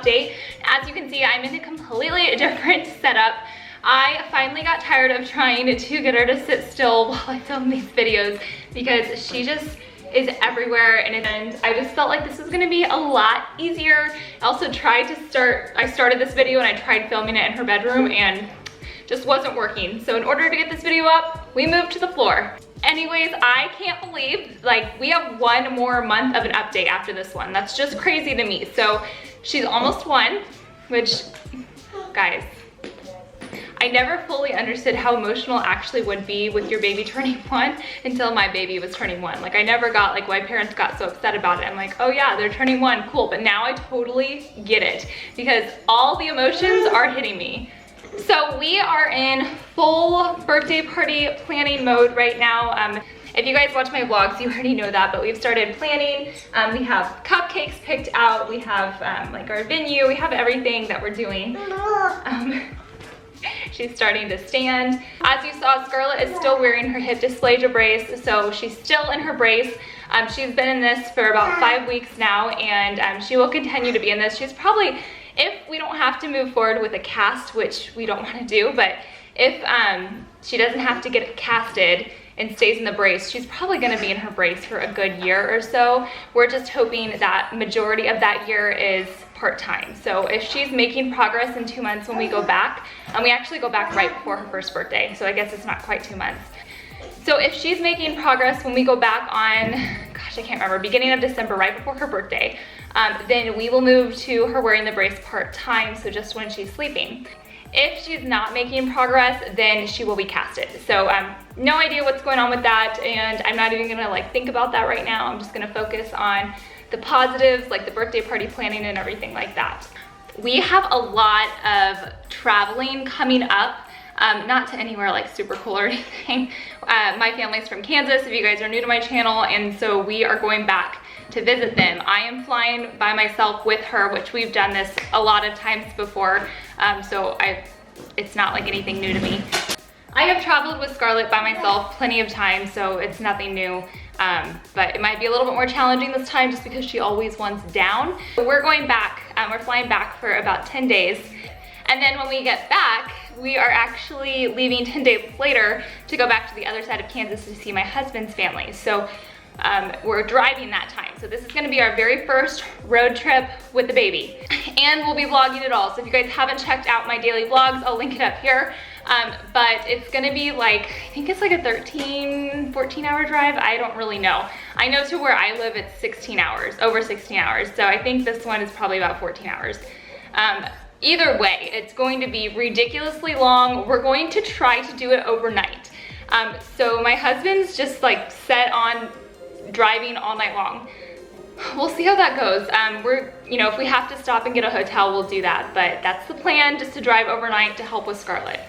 update. As you can see, I'm in a completely different setup. I finally got tired of trying to get her to sit still while I film these videos because she just is everywhere, and I just felt like this was gonna be a lot easier. I also tried to I started this video and I tried filming it in her bedroom and just wasn't working. So in order to get this video up, we moved to the floor. Anyways, I can't believe, like, we have one more month of an update after this one. That's just crazy to me. So she's almost 1, which, guys, I never fully understood how emotional actually would be with your baby turning 1 until my baby was turning 1. Like, I never got like why parents got so upset about it. I'm like, oh yeah, they're turning 1, cool. But now I totally get it because all the emotions are hitting me. So we are in full birthday party planning mode right now. If you guys watch my vlogs, you already know that, but we've started planning. We have cupcakes picked out. We have like our venue. We have everything that we're doing. She's starting to stand. As you saw, Scarlett is still wearing her hip dysplasia brace, so she's still in her brace. She's been in this for about 5 weeks now, and she will continue to be in this. She's probably, if we don't have to move forward with a cast, which we don't want to do, but if she doesn't have to get casted and stays in the brace, she's probably going to be in her brace for a good year or so. We're just hoping that majority of that year is part-time. So if she's making progress in 2 months when we go back, and we actually go back right before her first birthday, so I guess it's not quite 2 months. So if she's making progress when we go back on, gosh, I can't remember, beginning of December, right before her birthday, then we will move to her wearing the brace part-time, so just when she's sleeping. If she's not making progress, then she will be casted. So no idea what's going on with that, and I'm not even gonna like think about that right now. I'm just gonna focus on the positives, like the birthday party planning and everything like that. We have a lot of traveling coming up, not to anywhere like super cool or anything. My family's from Kansas, if you guys are new to my channel, and so we are going back to visit them. I am flying by myself with her, which we've done this a lot of times before, so it's not like anything new to me. I have traveled with Scarlett by myself plenty of times, so it's nothing new, but it might be a little bit more challenging this time just because she always wants down. We're going back, we're flying back for about 10 days, and then when we get back, we are actually leaving 10 days later to go back to the other side of Kansas to see my husband's family. So we're driving that time. So this is gonna be our very first road trip with the baby. And we'll be vlogging it all. So if you guys haven't checked out my daily vlogs, I'll link it up here. But it's gonna be like, I think it's like a 13, 14 hour drive. I don't really know. I know to where I live, it's 16 hours, over 16 hours. So I think this one is probably about 14 hours. Either way, it's going to be ridiculously long. We're going to try to do it overnight. So my husband's just like set on driving all night long. We'll see how that goes. You know, if we have to stop and get a hotel, we'll do that, but that's the plan, just to drive overnight to help with Scarlett.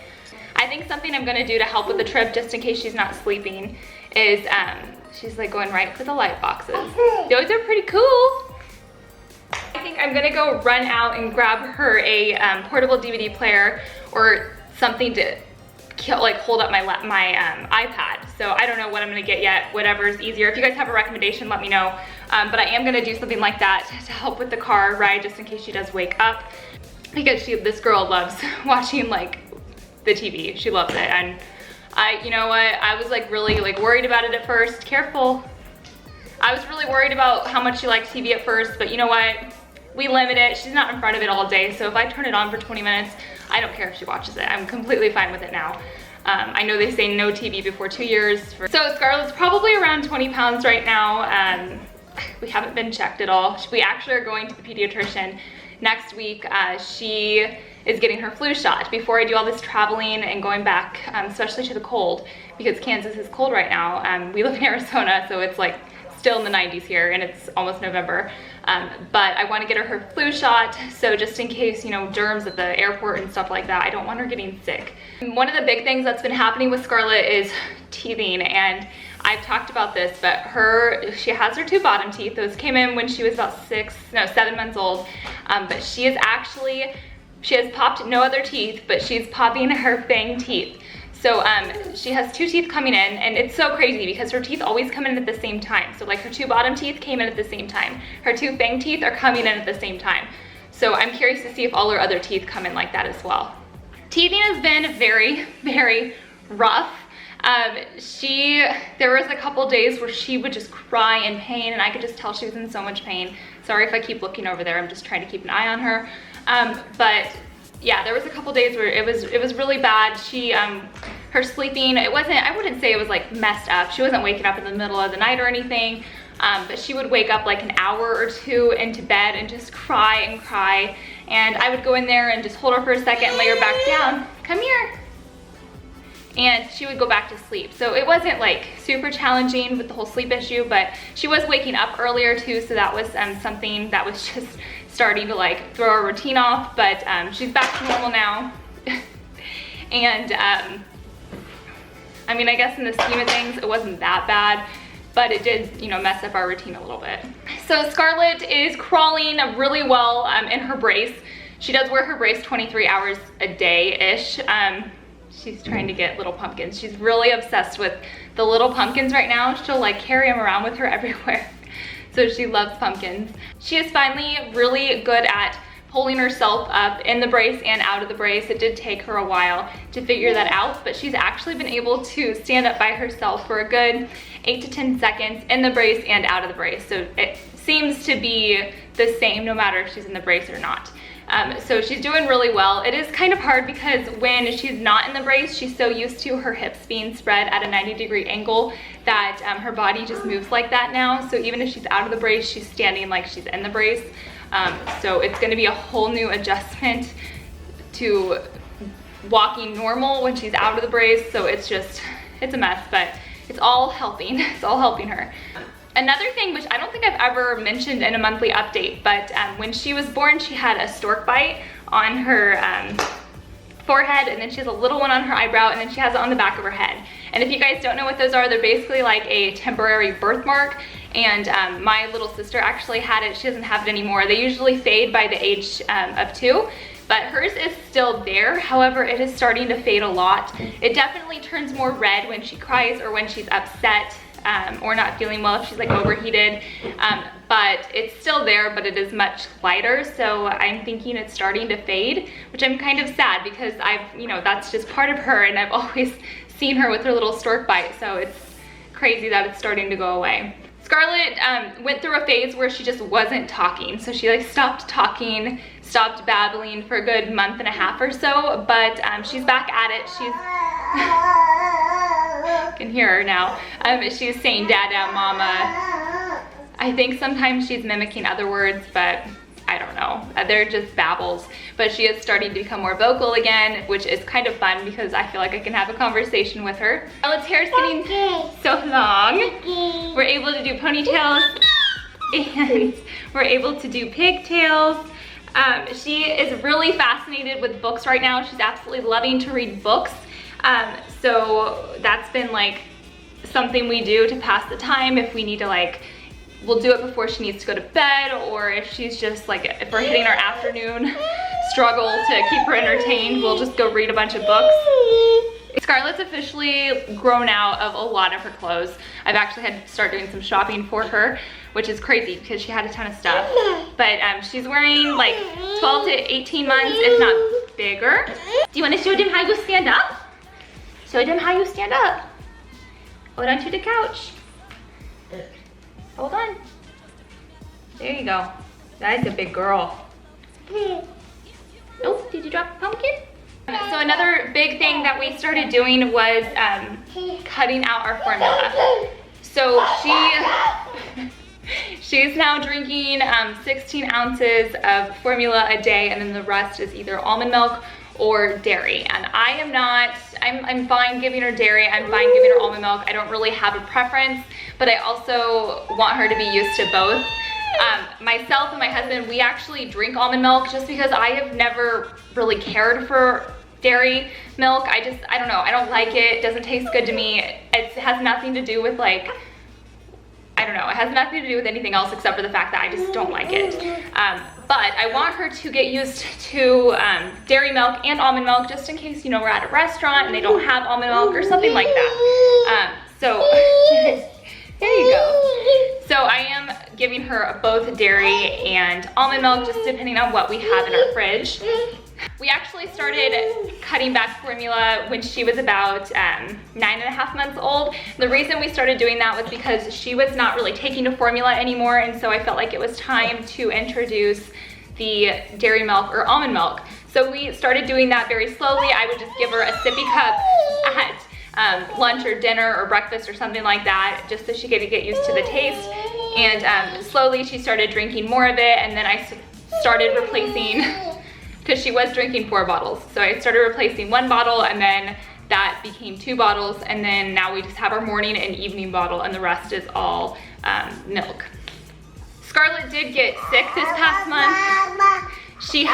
I think something I'm gonna do to help with the trip, just in case she's not sleeping, is she's like going right for the light boxes. Those are pretty cool. I think I'm gonna go run out and grab her a portable DVD player or something to like hold up my iPad. So I don't know what I'm gonna get yet, whatever's easier. If you guys have a recommendation, let me know. But I am gonna do something like that to help with the car ride, just in case she does wake up, because this girl loves watching like the TV. She loves it. And you know what, I was like really like worried about it at first. Careful. I was really worried about how much she liked TV at first, but you know what? We limit it. She's not in front of it all day, so if I turn it on for 20 minutes, I don't care if she watches it. I'm completely fine with it now. I know they say no TV before 2 years. So Scarlett's probably around 20 pounds right now. We haven't been checked at all. We actually are going to the pediatrician next week. She is getting her flu shot before I do all this traveling and going back, especially to the cold, because Kansas is cold right now. We live in Arizona, so it's like still in the 90s here, and it's almost November. But I want to get her flu shot, so just in case, you know, germs at the airport and stuff like that, I don't want her getting sick. One of the big things that's been happening with Scarlett is teething, and I've talked about this, but she has her 2 bottom teeth. Those came in when she was about 7 months old, but she has popped no other teeth, but she's popping her fang teeth. So she has 2 teeth coming in, and it's so crazy because her teeth always come in at the same time. So like her 2 bottom teeth came in at the same time. Her 2 fang teeth are coming in at the same time. So I'm curious to see if all her other teeth come in like that as well. Teething has been very, very rough. There was a couple days where she would just cry in pain, and I could just tell she was in so much pain. Sorry if I keep looking over there, I'm just trying to keep an eye on her. But yeah, there was a couple days where it was really bad. Her sleeping, I wouldn't say it was like messed up. She wasn't waking up in the middle of the night or anything, but she would wake up like an hour or two into bed and just cry and cry. And I would go in there and just hold her for a second and lay her back down. Come here. And she would go back to sleep. So it wasn't like super challenging with the whole sleep issue, but she was waking up earlier too, so that was something that was just starting to like throw her routine off, but she's back to normal now. And I mean, I guess in the scheme of things, it wasn't that bad, but it did, you know, mess up our routine a little bit. So Scarlett is crawling really well in her brace. She does wear her brace 23 hours a day-ish. She's trying to get little pumpkins. She's really obsessed with the little pumpkins right now. She'll like carry them around with her everywhere. So she loves pumpkins. She is finally really good at pulling herself up in the brace and out of the brace. It did take her a while to figure that out, but she's actually been able to stand up by herself for a good 8 to 10 seconds in the brace and out of the brace. So it seems to be the same no matter if she's in the brace or not. So she's doing really well. It is kind of hard because when she's not in the brace, she's so used to her hips being spread at a 90-degree angle that her body just moves like that now. So even if she's out of the brace, she's standing like she's in the brace. So it's gonna be a whole new adjustment to walking normal when she's out of the brace. So it's a mess, but it's all helping. It's all helping her. Another thing, which I don't think I've ever mentioned in a monthly update, but when she was born, she had a stork bite on her forehead, and then she has a little one on her eyebrow, and then she has it on the back of her head. And if you guys don't know what those are, they're basically like a temporary birthmark. And my little sister actually had it. She doesn't have it anymore. They usually fade by the age of 2. But hers is still there. However, it is starting to fade a lot. It definitely turns more red when she cries or when she's upset. Or not feeling well if she's like overheated, but it's still there, but it is much lighter. So I'm thinking it's starting to fade, which I'm kind of sad because that's just part of her, and I've always seen her with her little stork bite. So it's crazy that it's starting to go away. Scarlett went through a phase where she just wasn't talking. So she like stopped talking, stopped babbling for a good month and a half or so, but she's back at it. I can hear her now. She's saying dada, mama. I think sometimes she's mimicking other words, but I don't know. They're just babbles. But she is starting to become more vocal again, which is kind of fun because I feel like I can have a conversation with her. Scarlett's hair is getting so long. We're able to do ponytails and we're able to do pigtails. She is really fascinated with books right now. She's absolutely loving to read books. So that's been like something we do to pass the time if we need to we'll do it before she needs to go to bed, or if she's just like, if we're hitting our afternoon struggle to keep her entertained, we'll just go read a bunch of books. Scarlett's officially grown out of a lot of her clothes. I've actually had to start doing some shopping for her, which is crazy because she had a ton of stuff. But she's wearing like 12 to 18 months, if not bigger. Do you want to show them how you stand up? Show them how you stand up. Hold on to the couch. Hold on. There you go. That is a big girl. Oh, did you drop a pumpkin? So another big thing that we started doing was cutting out our formula. So she's now drinking 16 ounces of formula a day, and then the rest is either almond milk or dairy. And I am not, I'm fine giving her dairy, I'm fine giving her almond milk. I don't really have a preference, but I also want her to be used to both. Myself and my husband, we actually drink almond milk just because I have never really cared for dairy milk. I don't know, I don't like it. It doesn't taste good to me. It has nothing to do with like, I don't know, it has nothing to do with anything else except for the fact that I just don't like it. But I want her to get used to dairy milk and almond milk just in case, we're at a restaurant and they don't have almond milk or something like that. So There you go. So I am giving her both dairy and almond milk, just depending on what we have in our fridge. We actually started cutting back formula when she was about 9.5 months old. The reason we started doing that was because she was not really taking to formula anymore, and so I felt like it was time to introduce the dairy milk or almond milk. So we started doing that very slowly. I would just give her a sippy cup at lunch or dinner or breakfast or something like that, just so she could get used to the taste. And slowly she started drinking more of it, and then I started replacing, because she was drinking 4 bottles. So I started replacing 1 bottle, and then that became 2 bottles, and then now we just have our morning and evening bottle, and the rest is all milk. Scarlett did get sick this past month. She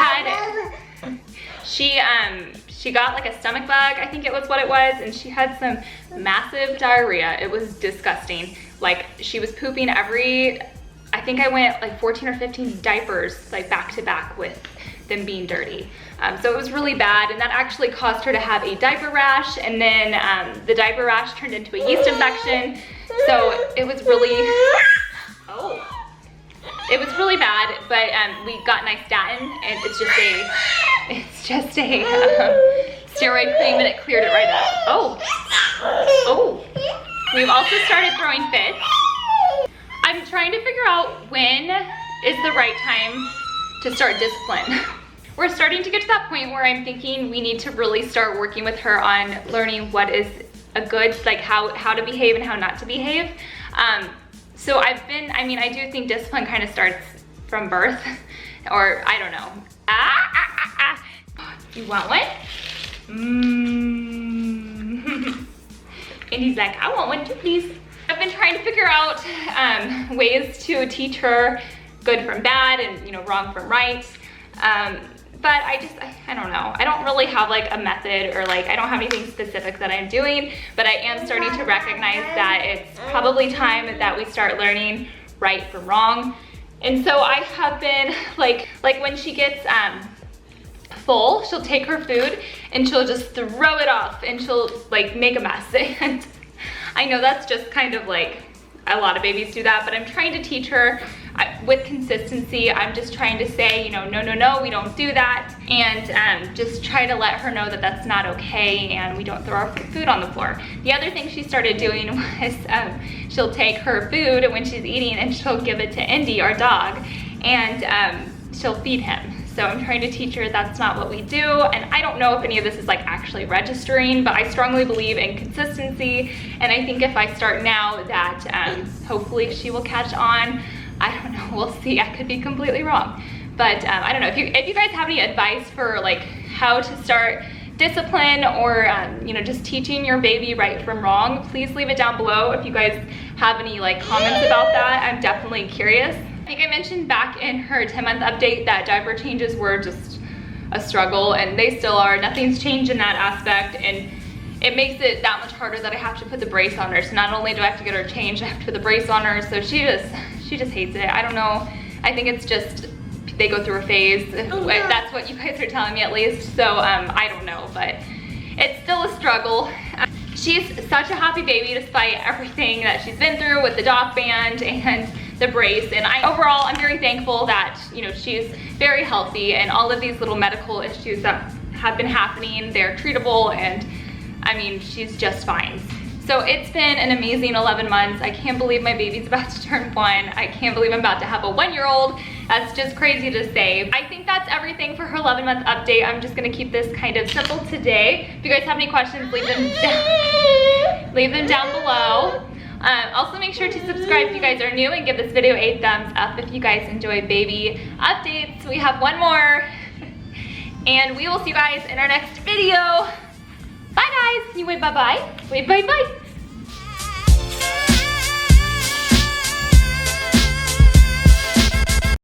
got like a stomach bug, I think it was what it was, and she had some massive diarrhea. It was disgusting. Like, she was pooping I think I went like 14 or 15 diapers, like back to back with them being dirty. So it was really bad, and that actually caused her to have a diaper rash, and then the diaper rash turned into a yeast infection. So it was really, it was really bad, but we got nystatin, and it's just a steroid cream, and it cleared it right up. We've also started throwing fits. I'm trying to figure out when is the right time to start discipline. We're starting to get to that point where I'm thinking we need to really start working with her on learning what is a good, like how to behave and how not to behave. So I do think discipline kind of starts from birth, or I don't know. You want one? And he's like, I want one too, please. I've been trying to figure out ways to teach her good from bad and wrong from right. But I don't know. I don't really have like a method, or like I don't have anything specific that I'm doing, but I am starting to recognize that it's probably time that we start learning right from wrong. And so I have been like when she gets full, she'll take her food and she'll just throw it off, and she'll like make a mess. And I know that's just kind of like a lot of babies do that, but I'm trying to teach her with consistency. I'm just trying to say, no, we don't do that, and just try to let her know that that's not okay, and we don't throw our food on the floor. The other thing she started doing was she'll take her food when she's eating and she'll give it to Indy, our dog, and she'll feed him. So I'm trying to teach her that's not what we do, and I don't know if any of this is like actually registering, but I strongly believe in consistency, and I think if I start now that hopefully she will catch on. I don't know, we'll see. I could be completely wrong, but I don't know. If you guys have any advice for like how to start discipline, or just teaching your baby right from wrong, please leave it down below. If you guys have any like comments about that, I'm definitely curious. I think I mentioned back in her 10-month update that diaper changes were just a struggle, and they still are. Nothing's changed in that aspect, and it makes it that much harder that I have to put the brace on her. So not only do I have to get her changed, I have to put the brace on her. So she just hates it. I don't know. I think it's just they go through a phase. That's what you guys are telling me, at least. So I don't know, but it's still a struggle. She's such a happy baby despite everything that she's been through with the dock band and the brace, and overall I'm very thankful that she's very healthy, and all of these little medical issues that have been happening, they're treatable, and I mean, she's just fine. So it's been an amazing 11 months. I can't believe my baby's about to turn 1. I can't believe I'm about to have a 1-year-old. That's just crazy to say. I think that's everything for her 11-month update. I'm just gonna keep this kind of simple today. If you guys have any questions, leave them down below. Also make sure to subscribe if you guys are new, and give this video a thumbs up if you guys enjoy baby updates. We have one more, and we will see you guys in our next video. Bye guys. You wave bye-bye. Wave bye-bye.